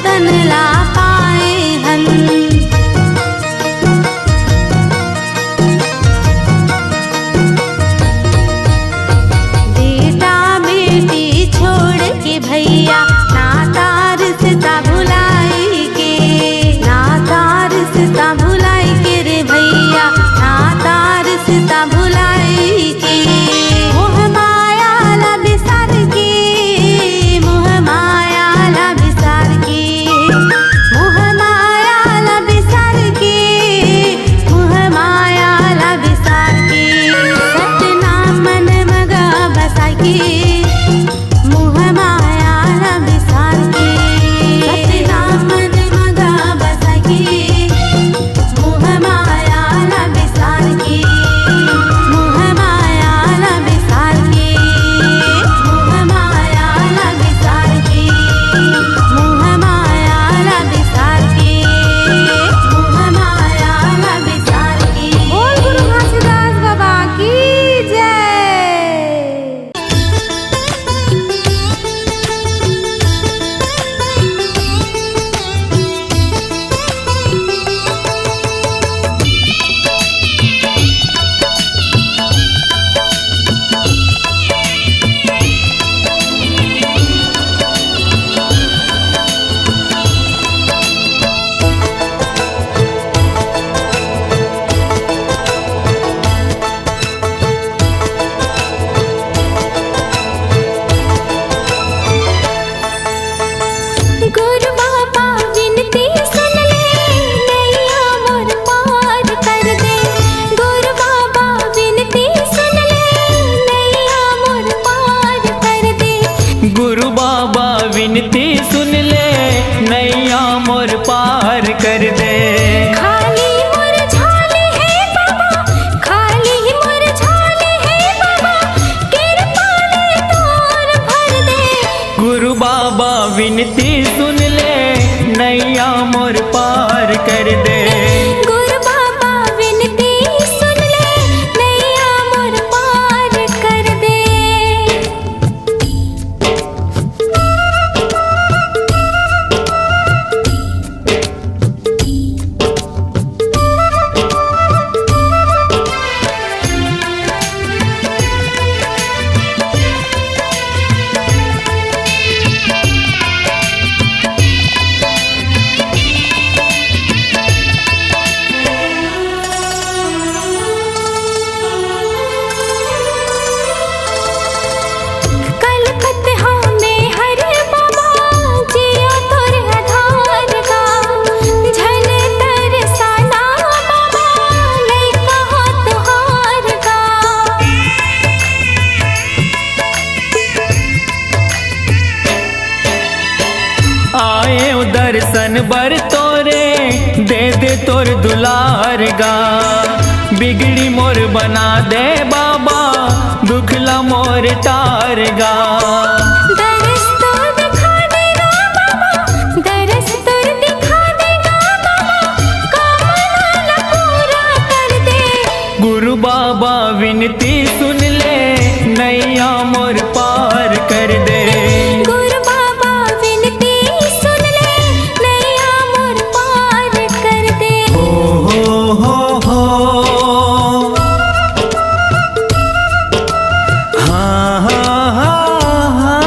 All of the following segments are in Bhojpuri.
तन ला पाए हन। बर तोरे दे दे तोर दुलार गा। बिगड़ी मोर बना दे बाबा दुखला मोर टार गा। दरस तो दिखा देगा बाबा, दरस तो दिखा देगा बाबा, कामना पूरा कर दे। गुरु बाबा विनती सुन ले नैया मोर पार कर दे। गुरु बाबा विनती सुन ले नैया मोर पार कर दे। हो हाँ हाँ हाँ हाँ।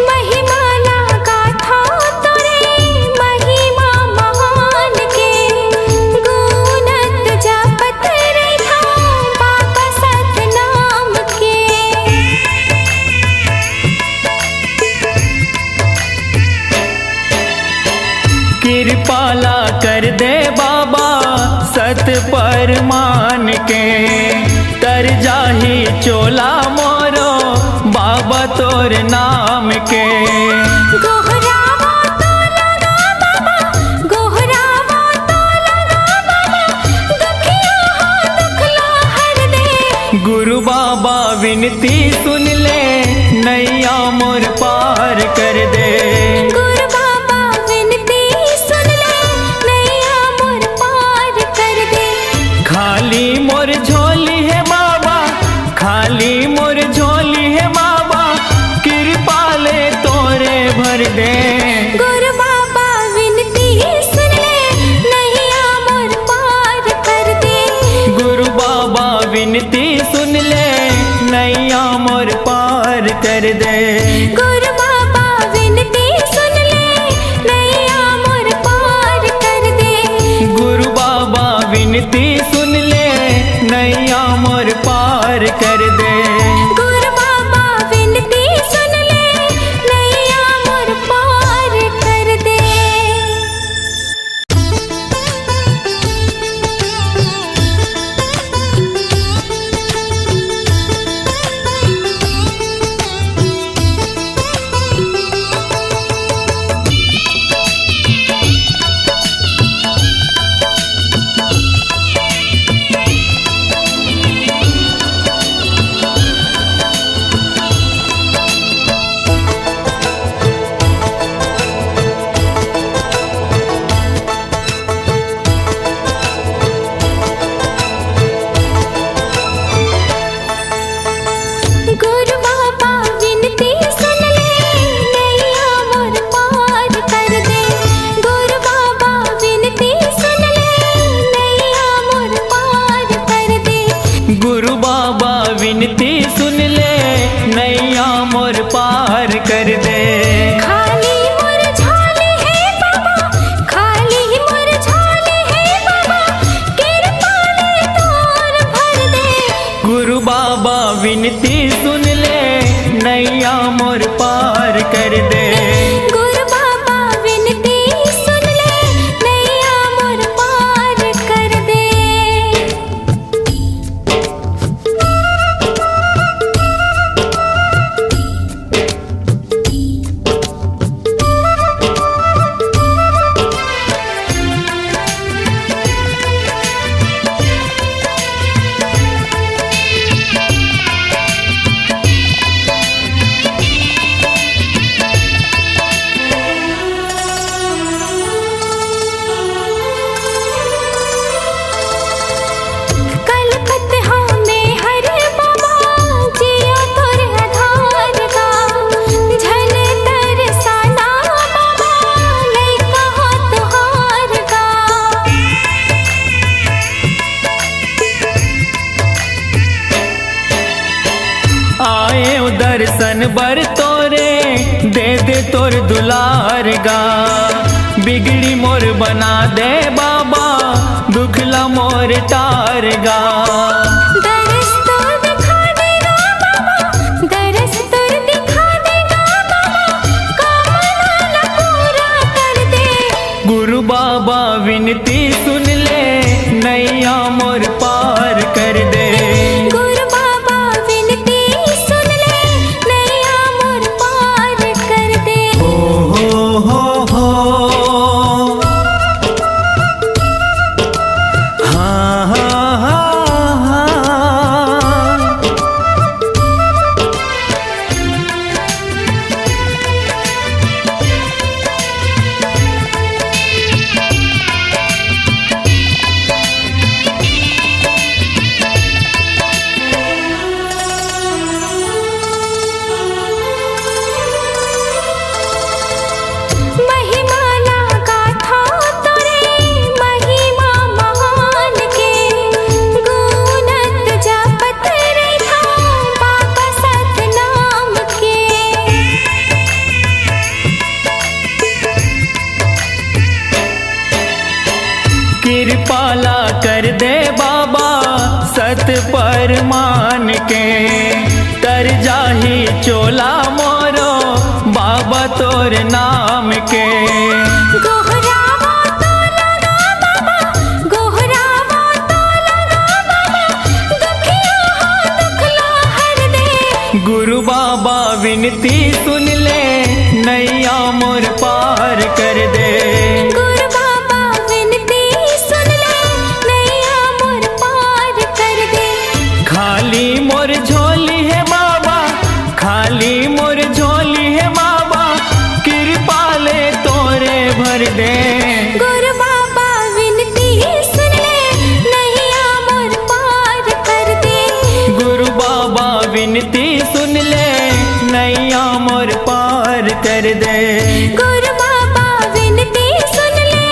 महिमा लगा था तोरे महिमा महान के, गुणत जपत रहा बाबा सतनाम के। कृपाला कर दे बाबा सत पर मान के। तर जाही चोला मोरो बाबा तोर नाम के। गोहरावा तो लगा बाबा, गोहरावा तो लगा बाबा, दुखिया हो दुखला हर दे। गुरु बाबा विनती सुन ले नैया मोर पार कर दे। गुरु बाबा विनती सुन ले नैया मोर पार कर दे। खाली मोर झोली है बाबा, खाली मोर झोली है बाबा, कृपा ले तोरे भर दे। गुरु बाबा विनती सुन ले नैया मोर पार कर दे। गुरु बाबा विनती सुन ले नैया मोर पार कर दे। गुरु बाबा विनती सुन ले नैया मोर पार कर दे। गुरु बाबा विनती सुन ले नैया मोर पार कर दे। गुरु बाबा विनती सुन ले नैया मोर पार कर दे। गुरु बाबा विनती सुन ले नैया मोर पार कर दे। गुरु बाबा विनती सुन ले नैया मोर पार कर दे। गुरु बाबा विनती सुन ले नैया मोर पार कर दे। खाली मोर झोली है बाबा, खाली मोर झोली है बाबा, कृपा ले तोर भर दे। गुरु बाबा विनती सुन ले नैया मोर पार कर दे। गुरु बाबा विनती सुन ले नैया मोर पार कर दे। कलपत हमें हर बाबा जिया तोर आधार का। झल तरसाना बाबा लइका हो तुहार का। आए दर्शन बर तोरे दे दे तोर दुलार गा। बिगड़ी मोर बना दे बाबा दुखला मोर टार गा। दरस तो दिखा देगा बाबा, विनती सुन ले, नैया मोर पार कर दे। गुरु बाबा विनती सुन ले, नैया मोर पार कर दे। हो हाँ हाँ हाँ हाँ। महिमाला गाथा तोरे महिमा महान के, गुणत जपत रहा बाबा सतनाम के। कृपाला कर दे बाबा सत पर मान के, तर जाही चोला मोरो बाबा तोर नाम के। गोहरावा तो लगा बाबा, गोहरावा तो लगा बाबा, दुखिया हो दुखला हर दे। गुरु बाबा विनती सुन ले, नैया मोर पार कर दे। गुरु बाबा विनती सुन ले, नैया मोर पार कर दे। खाली मोर झोली है बाबा, खाली मोर झोली है बाबा, कृपा ले तोरे भर दे। गुरु बाबा विनती सुन ले, नैया मोर पार कर दे। गुरु बाबा विनती सुन ले, नैया मोर पार कर दे। गुरु बाबा विनती सुन ले,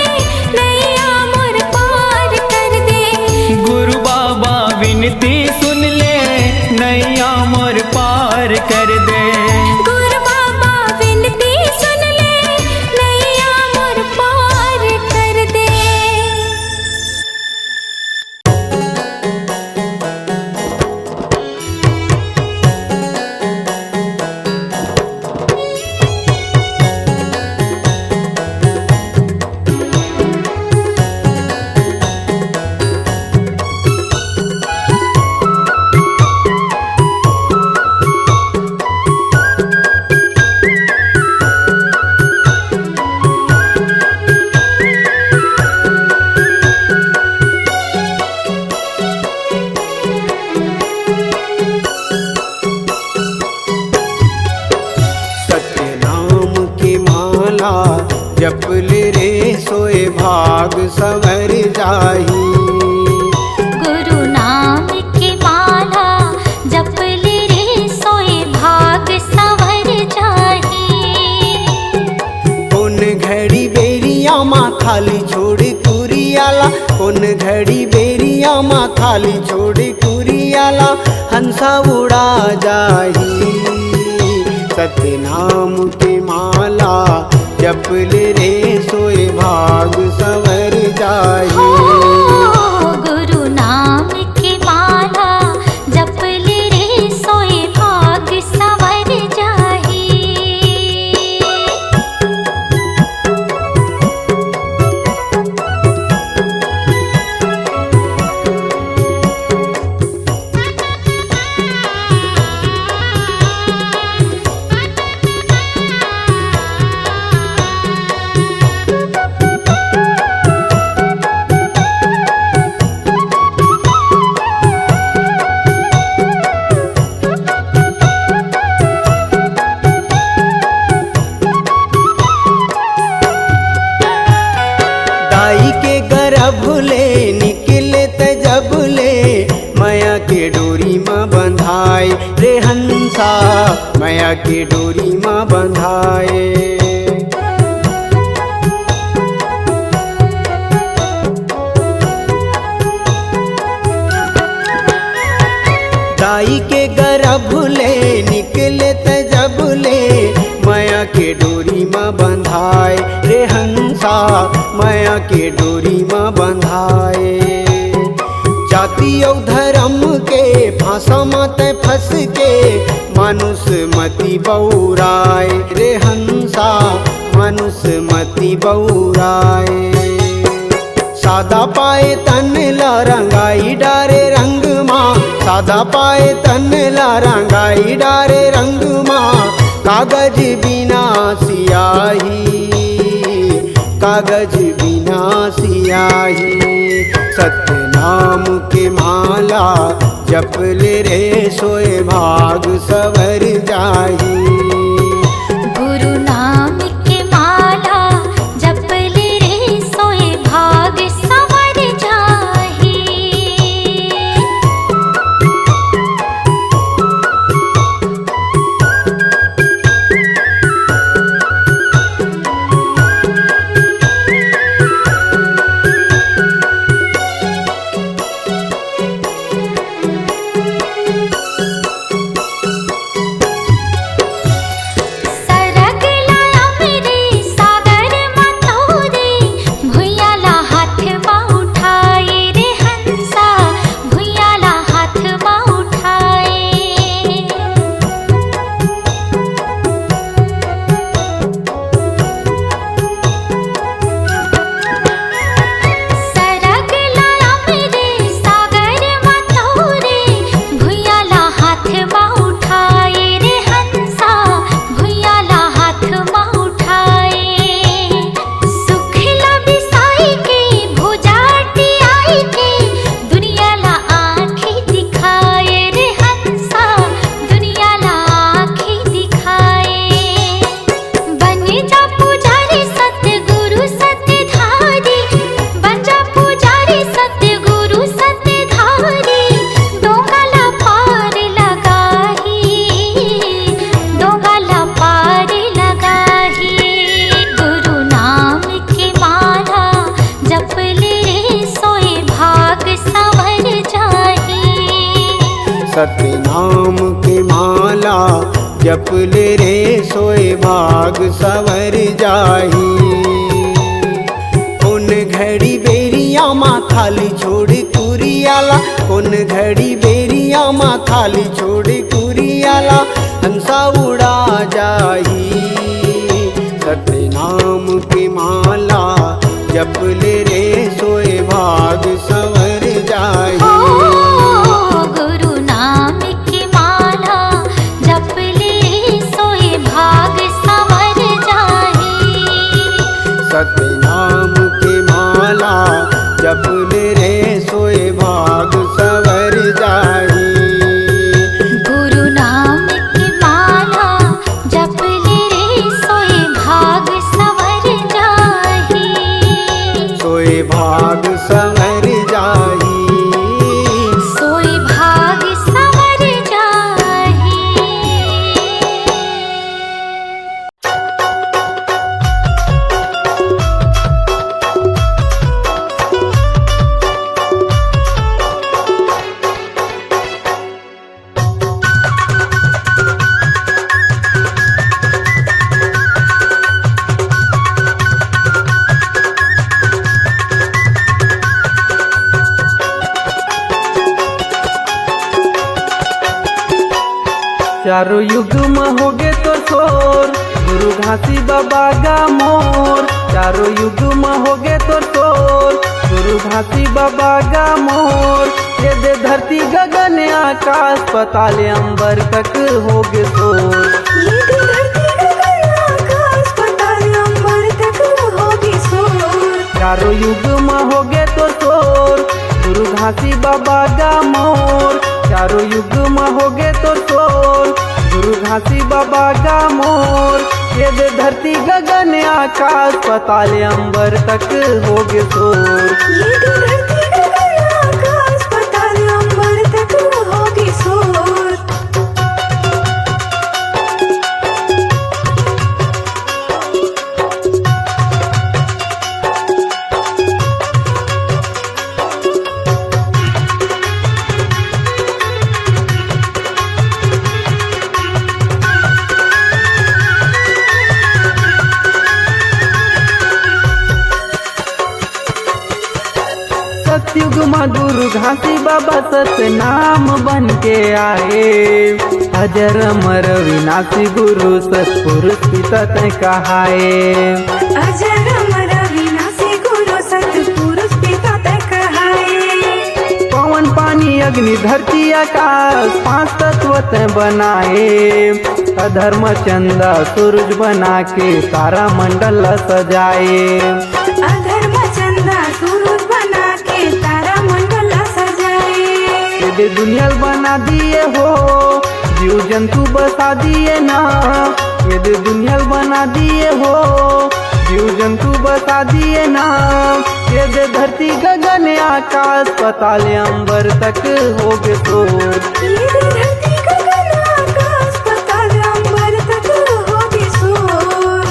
नैया मोर पार कर दे। गुरु बाबा विनती सुन ले, नैया मोर पार कर दे। गुरु बाबा विनती सुन ले, नैया मोर पार कर दे। सतनाम की माला जप ले रे, सोए भाग संवर जाही। गुरु नाम की माला जप ले रे, सोए भाग संवर जाही। कौन घड़ी बेरिया माँ खाली छोड़ कुरियाला, कौन घड़ी बेरिया माँ खाली छोड़ कुरियाला, हंसा उड़ा जाही। सतनाम की माला जप ले रे, सोए भाग संवर जाही। गुरु नाम की माला जप ले रे, सोए भाग संवर जाही। दाई के गर्भ ले निकले त जब ले, माया के डोरी माँ बंधाए रे हंसा, माया के डोरी माँ बंधाए। दाई के गर्भ ले निकले त जब ले, माया के डोरी माँ बंधाए रे हंसा, माया के डोरी माँ बंधाए। जाति और धर्म के फांसा मत फंस के, मानुष मति बौराए रे हंसा, मानुष मति बौराए। सादा पाए तन ला रंगाई डारे रंग माँ, सादा पाए तन ला रंगाई डारे रंग माँ। कागज बिना सियाही, कागज बिना सियाही, सत्य नाम के माला जप ले रे सोए भाग सवर जाही। गुरु नाम के माला जप ले रे सोए भाग संवर जाही। सत्य नाम के माला जप ले रे सोए भाग सवर जाही। उन घड़ी बेरिया माँ खाली छोड़ कुरियाला, उन घड़ी बेरिया माँ खाली छोड़ कुरियाला, हंसा उड़ा जाही। सत्य नाम के माला जप ले रे सोए भाग सवर जाही। सत्य नाम के माला जप ले रे सोए भाग सवर जाही। गुरु नाम की माला जप ले रे सोए भाग सवर जाही। सोए भाग सवर जाही। सोए भाग सवर जाही। चारों युग में होगे तो शोर, गुरु घासी बाबा का मोर। चारों युग में होगे तो शोर, गुरु घासी बाबा का मोर। ये दे धरती गगन आकाश पाताल अंबर तक होगे शोर। ये दे धरती गगन आकाश पाताल अंबर तक होगे शोर। चारों युग में होगे तो शोर, गुरु घासी बाबा का मोर। चारों युग में होगे तो शोर, गुरु घासी बाबा का मोर। ये दे धरती गगन आकाश पाताल अंबर तक होगे शोर। ये दे धरती गगन आकाश पाताल अंबर तक होगे शोर। सतयुग में गुरु घासी बाबा सत्य नाम बन के आए। अजर अमर विनाशी गुरु सतपुरुष पिता कहाए। अजर अमर विनाशी गुरु सतपुरुष पिता पवन पानी अग्नि धरती आकाश 5 तत्व तय बनाए। अधर्म चंदा सूरज बना के तारा मंडल सजाए। अधर्म चंदा सूरज बना के तारा मंडल सजाए। ये दुनिया बना दिए हो, जीव जंतु बसा दिए ना। ये दुनिया बना दिए हो, जीव जंतु बसा दिए ना। ये धरती गगन आकाश पाताल अंबर तक हो गए शोर। ये धरती गगन आकाश पाताल अंबर तक होगी शोर।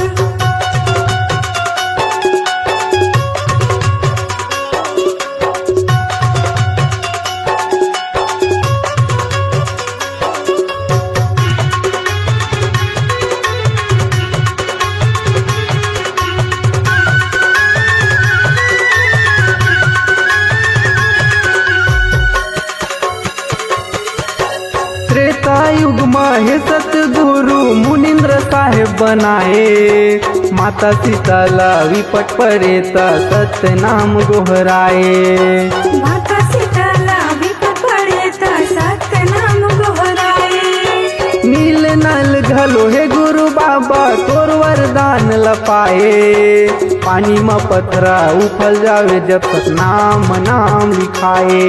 त्रेता युग में सतगुरु मुनिंद्र साहेब बनाए। माता सीताला विपट पड़े त सत्य नाम गोहराए। माता सीताला विपत पड़े त सत्य नाम गोहराए। नील नल घलो हे गुरु बाबा तोर वरदान लपाए। पानी में पथरा उफल जावे जब तक नाम नाम लिखाए।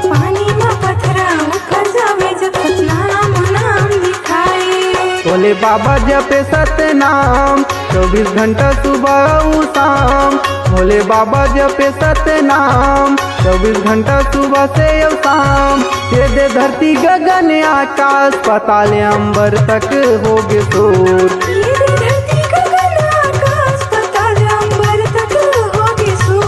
पानी में पथरा उखड़ जावे जब तक नाम नाम लिखाए। बोले बाबा जपे सत्य नाम 24 घंटा सुबह उ शाम। भोले बाबा जपे सत्य नाम 24 घंटा सुबह से और शाम। ये दे धरती गगन आकाश पाताल अंबर तक हो गए शोर। ये धरती गगन आकाश पाताल अंबर तक होगी शोर।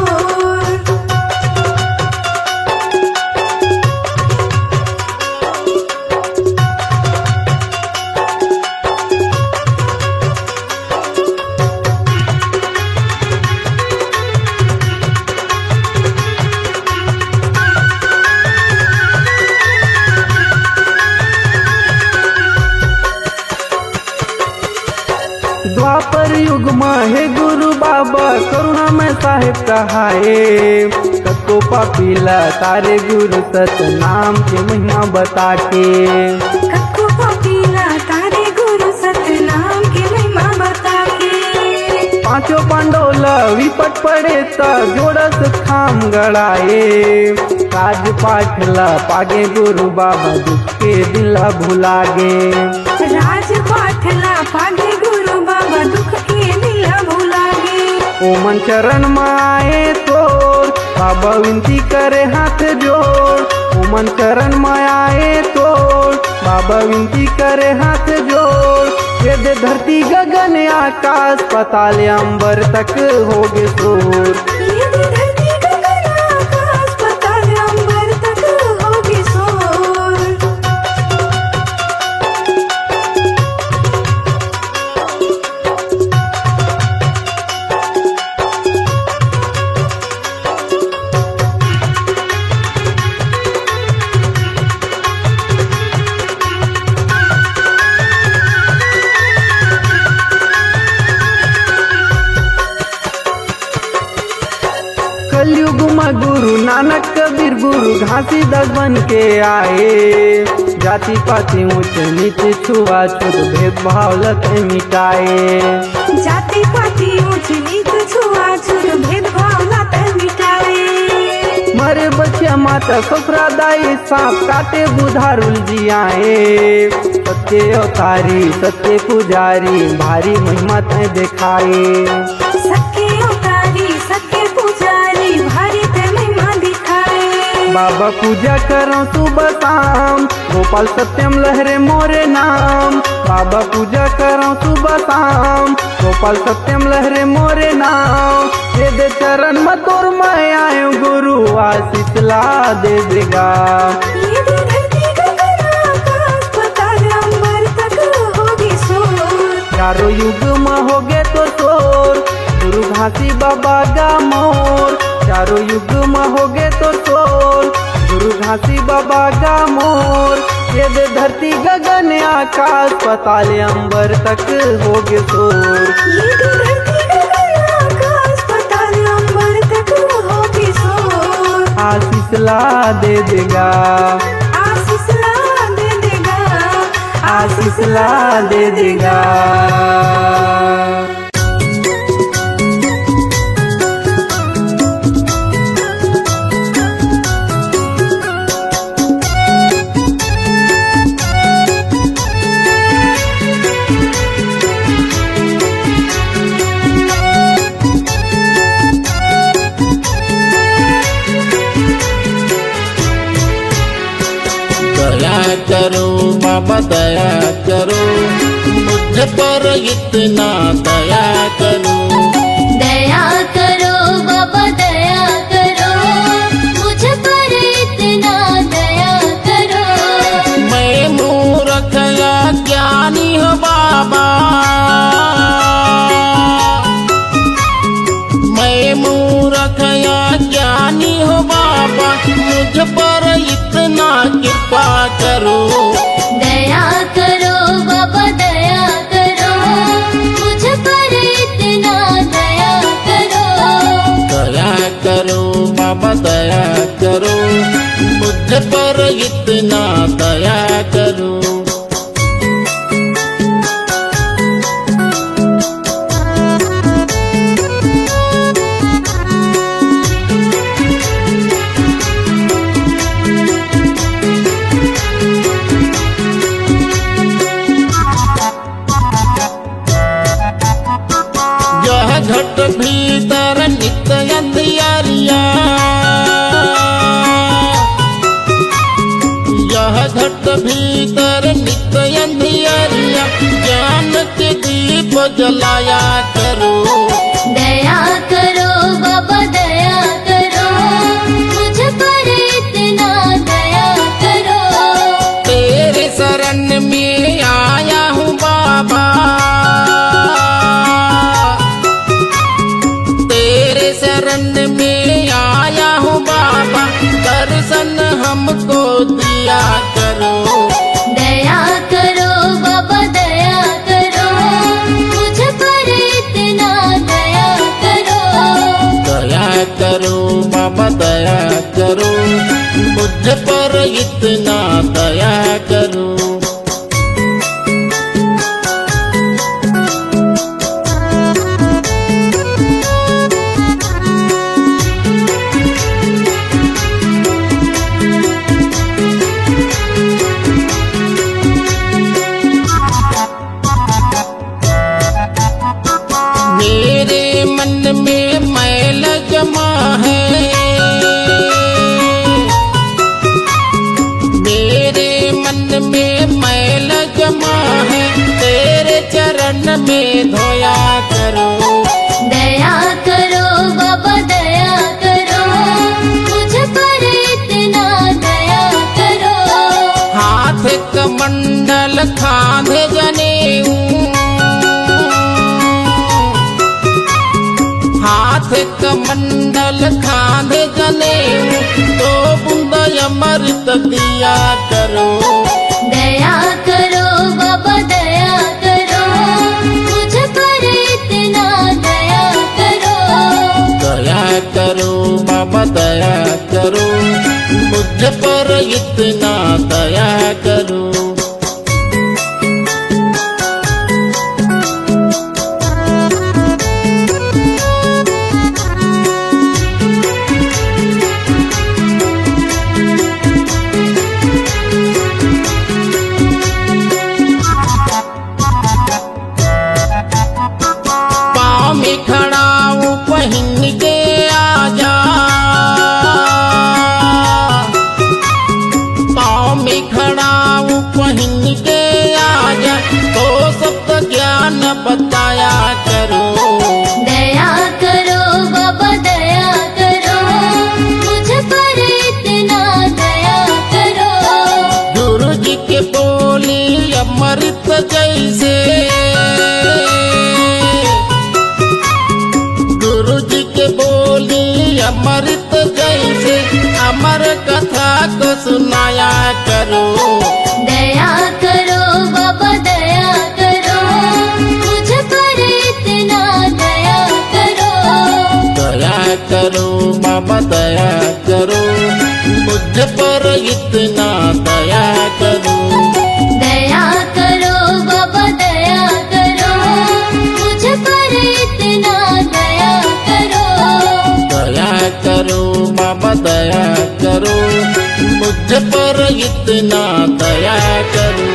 द्वापर युग में हे गुरु बाबा करुणा में साहेब कहाए। सबको पापीला तारे गुरु सत नाम के महिमा बता के। कक्को पपीला तारे गुरु सत्य नाम की महिमा बता के। पांचों पांडोला विपट पड़े त जोड़स खाम गड़ाए। राज पाठला पागे गुरु बाबा दुख के दिला भुला गे। राज पाठला पागे गुरु बाबा दुख के दिला भुला गे। ओमन चरण में आए तोर बाबा विनती करे हाथ जोड़। ओमन चरण में आए तोर बाबा विनती करे हाथ जोड़। ये दे धरती गगन आकाश पाताल अंबर तक हो गए शोर। ये धरती गगन आकाश पाताल अंबर तक होगी शोर। कलयुग में गुरु नानक कबीर गुरु घासीदास बन के आए। जाति पाति ऊंच नीच छुआछूत भेदभाव लत मिटाए। जाति पाति ऊंच नीच छुआछूत भेदभाव लात मिटाए। मरे बच्चा माता ससुरा दाई सांप काटे बुधारुल जियाए। सत्य अवतारी सत्य पुजारी भारी महिमा तय दिखाए। सत्य अवतारी सत्य पुजारी भारी ते महिमा दिखाए। बाबा पूजा करो सुबह शाम गोपाल सत्यम लहरे मोरे नाम। बाबा पूजा करो सुबह शाम गोपाल सत्यम लहरे मोरे नाम। ये दे चरण में तोर मैं आयो गुरु आशीष ला दे देगा। ये धरती गगन आकाश पाताल अंबर तक होगी शोर। चारों युग में हो गए तो शोर गुरु घासी बाबा का मोर। चारों युग में हो गए तो शोर गुरु घासी बाबा का मोर। ये दे धरती गगन आकाश पाताल अंबर तक हो गए शोर। ये धरती गगन आकाश पाताल अंबर तक होगी शोर। आशीष ला दे देगा, आशीष ला दे देगा, आशीष ला दे देगा। दया करो बाबा दया करो, मुझ पर इतना दया करो। दया करो बाबा दया करो, मुझ पर इतना दया करो। मैं मूर्ख या ज्ञानी हूँ बाबा, मैं मूर्ख या ज्ञानी हूँ बाबा, मुझ पर इतना कृपा करो। दया करो बाबा दया करो, मुझ पर इतना दया करो। दया करो बाबा दया करो, मुझ पर इतना दया करो। यह घट भीतर नित्य अंधियारिया, यह घट भीतर नित्य अंधियारिया, ज्ञान के दीप जलाया करो। दया करो बाबा दया करो, मुझ पर इतना दया करो। तेरे शरण में आया हूँ बाबा, तेरे शरण में आया हूँ बाबा, दर्शन हमको दिया करो। दया करो बाबा दया करो, मुझ पर इतना दया करो। दया करो बाबा दया करो, मुझ पर इतना दया करो। मेरे मन में मैल जमा है, मेरे मन में मैल जमा है, तेरे चरण में धोया करो। दया करो बाबा दया करो, मुझ पर इतना दया करो। हाथ कमंडल खांधे जनेऊ, हाथ कमंडल खांधे जनेऊ, तो बूंद अमृत दिया करो। दया करो बाबा दया करो, मुझ पर इतना दया करो। दया करो बाबा दया करो, मुझ पर इतना दया करो। पाँव में खड़ा हूँ पहन के आजा, पाँव में खड़ा हूँ पहन के आजा, तो सब ज्ञान बताया करो। दया करो बाबा दया करो, मुझ पर इतना दया करो। गुरु जी के बोली अमृत जैसे, गुरु जी के बोली अमृत जैसे, अमर कथा को सुनाया करो। दया करो बाबा दया करो, मुझ पर इतना दया करो। दया करो बाबा दया करो, मुझ पर इतना दया करो।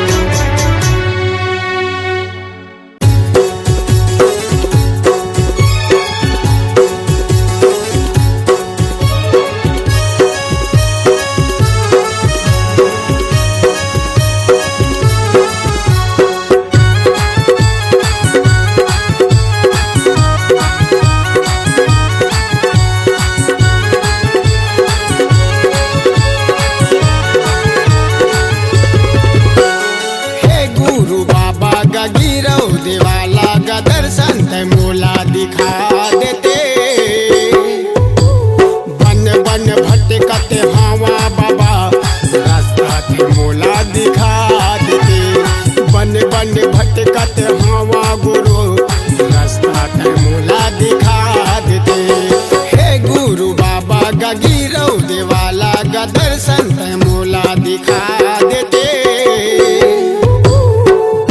भटकत हवा गुरु रास्ता के मूला दिखा देते। हे गुरु बाबा गिरौ देवाला गा दर्शन के मूला दिखा देते।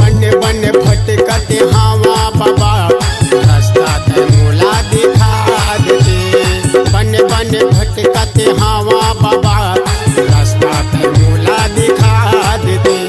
बन बन भटकत हवा बाबा रास्ता के मूला दिखा देते। बन बन भटकत हवा बाबा रास्ता के मूला दिखा देते।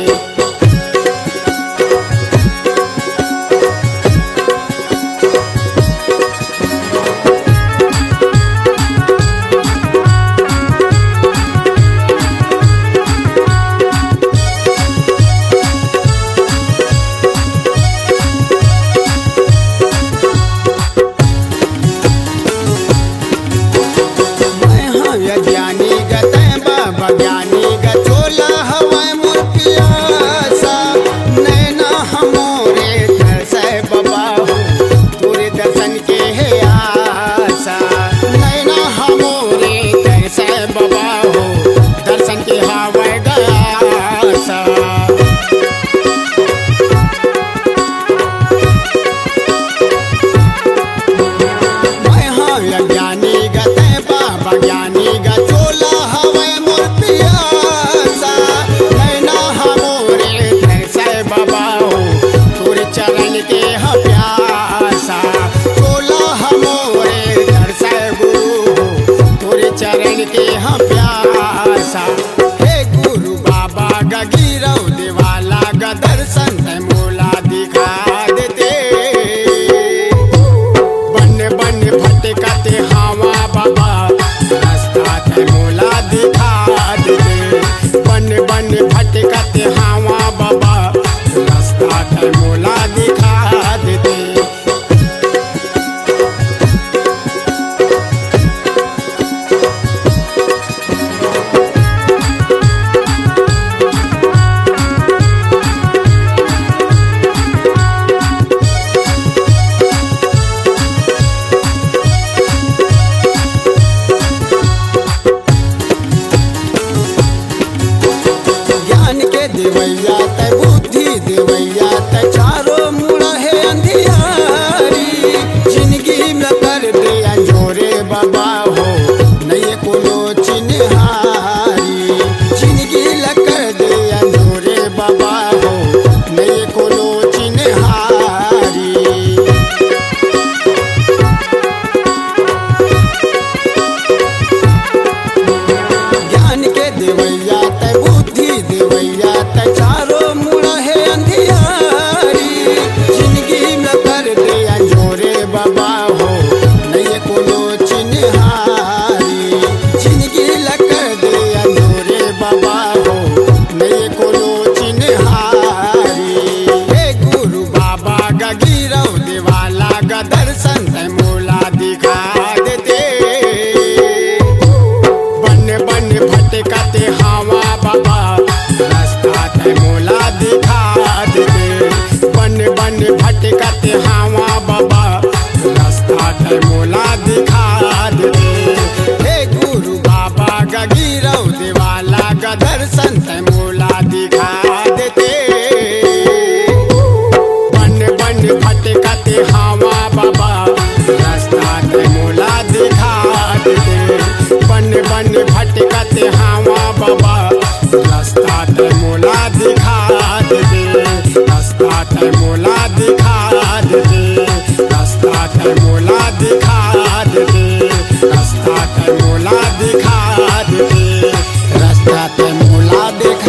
रास्ता पे मोला दिखा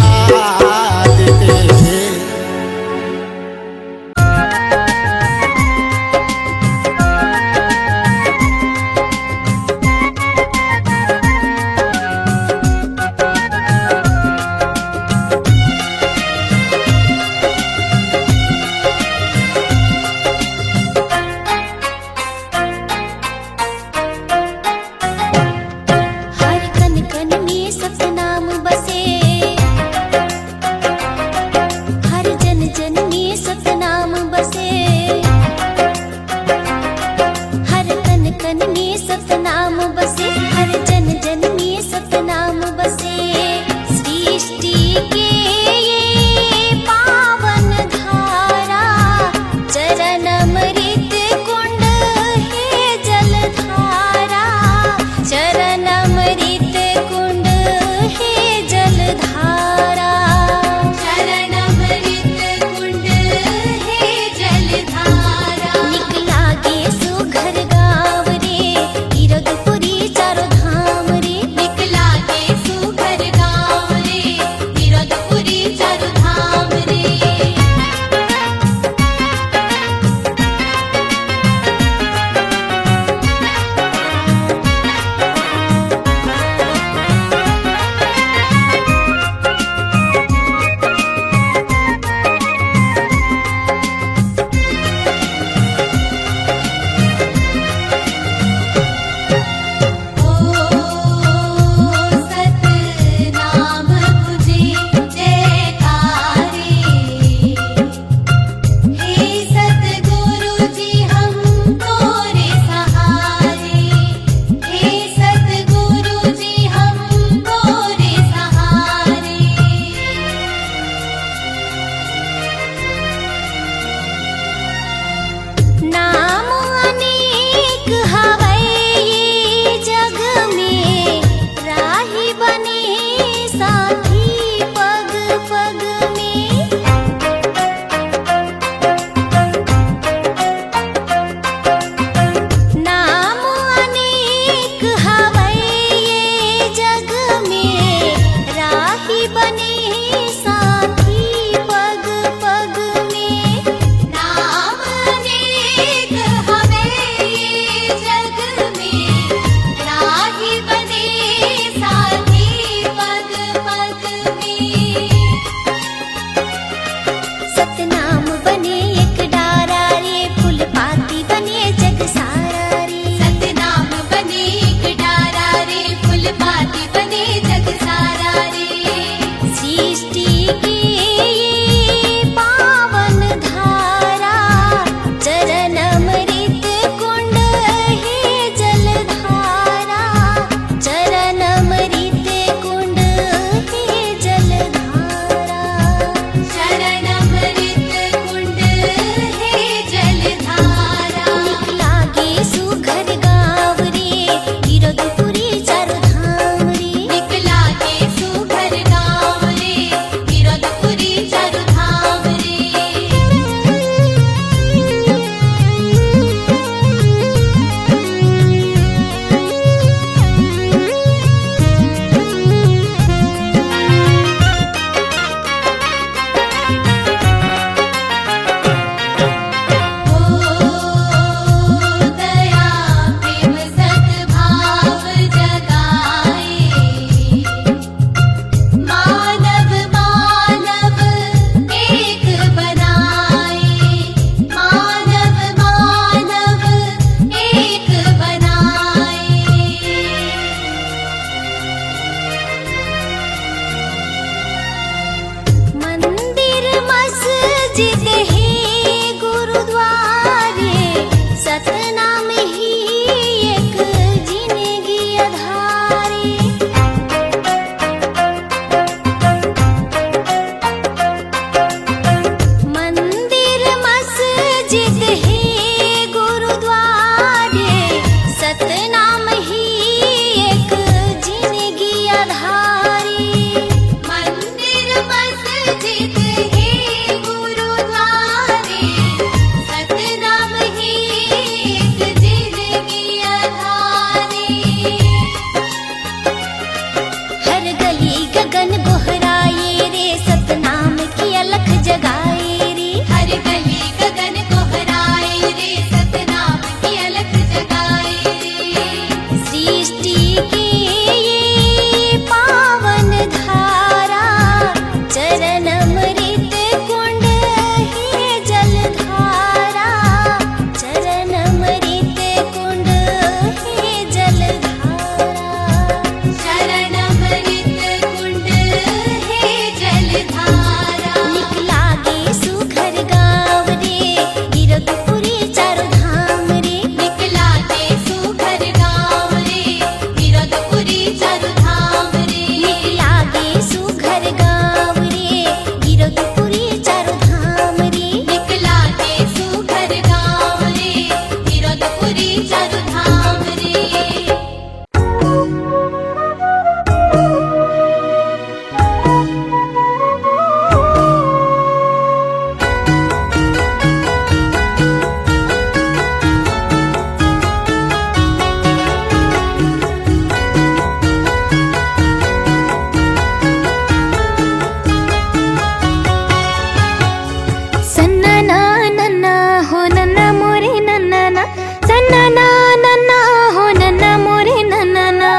नन्ना नन्ना हो नन्ना मोरे नन्ना।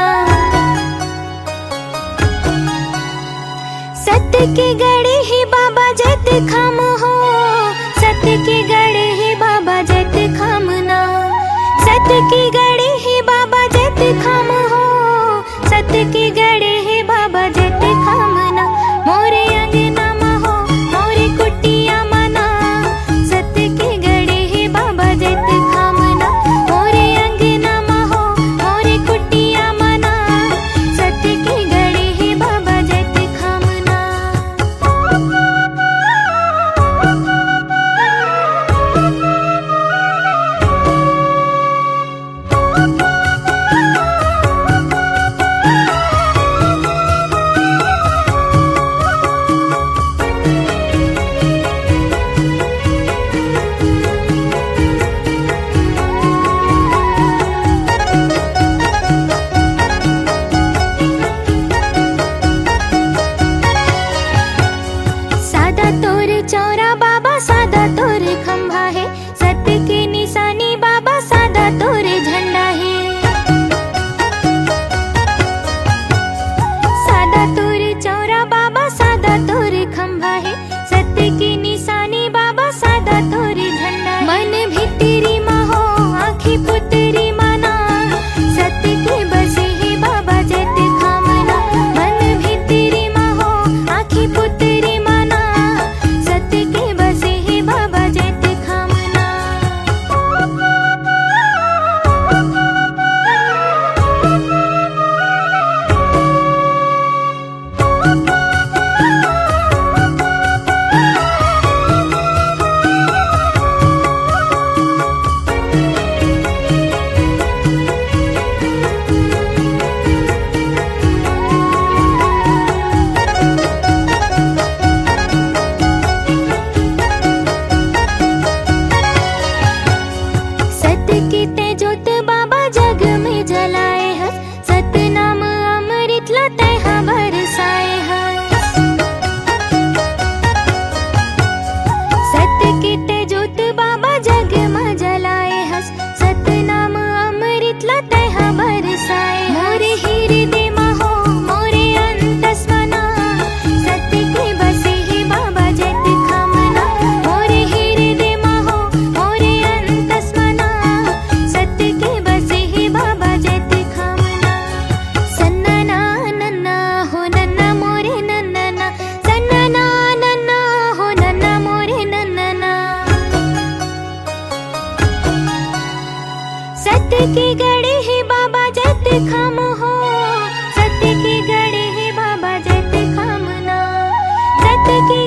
सत्य के गड़े ही बाबा जत खम हो, सत्य के गड़े ही बाबा जत खमना। सत्य के गड़े ही बाबा जत खम हो, सत्य के गड़े ही बाबा जत खमना। मोरे अंगना महो मोरे कुटिया मना, सत्य के गड़े ही बाबा जत खमना। मोरे अंगना महो मोरे कुटिया मना, सत्य के गड़े ही बाबा जत खमना। सादा तोर चौरा बाबा सादा तोर खंभा है, सत्य की निशानी बाबा सादा तोर झंडा है। सादा तोर चौरा बाबा सादा तोर खंभा है, सत्य की निशानी बाबा सादा तोर झंडा है। मन भितरी महो आँखी पुतरी मना, सत्य के बसे ही बाबा जत खमना। मन भितरी महो आँखी पुतरी मना, सत्य के बसे ही बाबा जत खमना। सत्य की तेजोत बाबा जग में जलाए हस, सत्य नाम अमृत लते हाँ बरसाए हस। सत्य की तेजोत बाबा जग में जलाए हस, सत्य नाम अमृत लते हाँ बरसाए। मोरे हृदय महो मोरे अंतस्मना, सत्य के बसे ही बाबा जत खमना। मोरे हृदय महो मोरे अंतस्मना, सत्य के बसे ही बाबा जत खमना। सन्नना नन्ना हो नन्ना मोरे नन्ना, सन्नना नन्ना हो नन्ना मोरे नन्ना। सत्य के गड़े ही बाबा जत खम हो, सत्य के गड़े ही बाबा जत खमना। सत्य के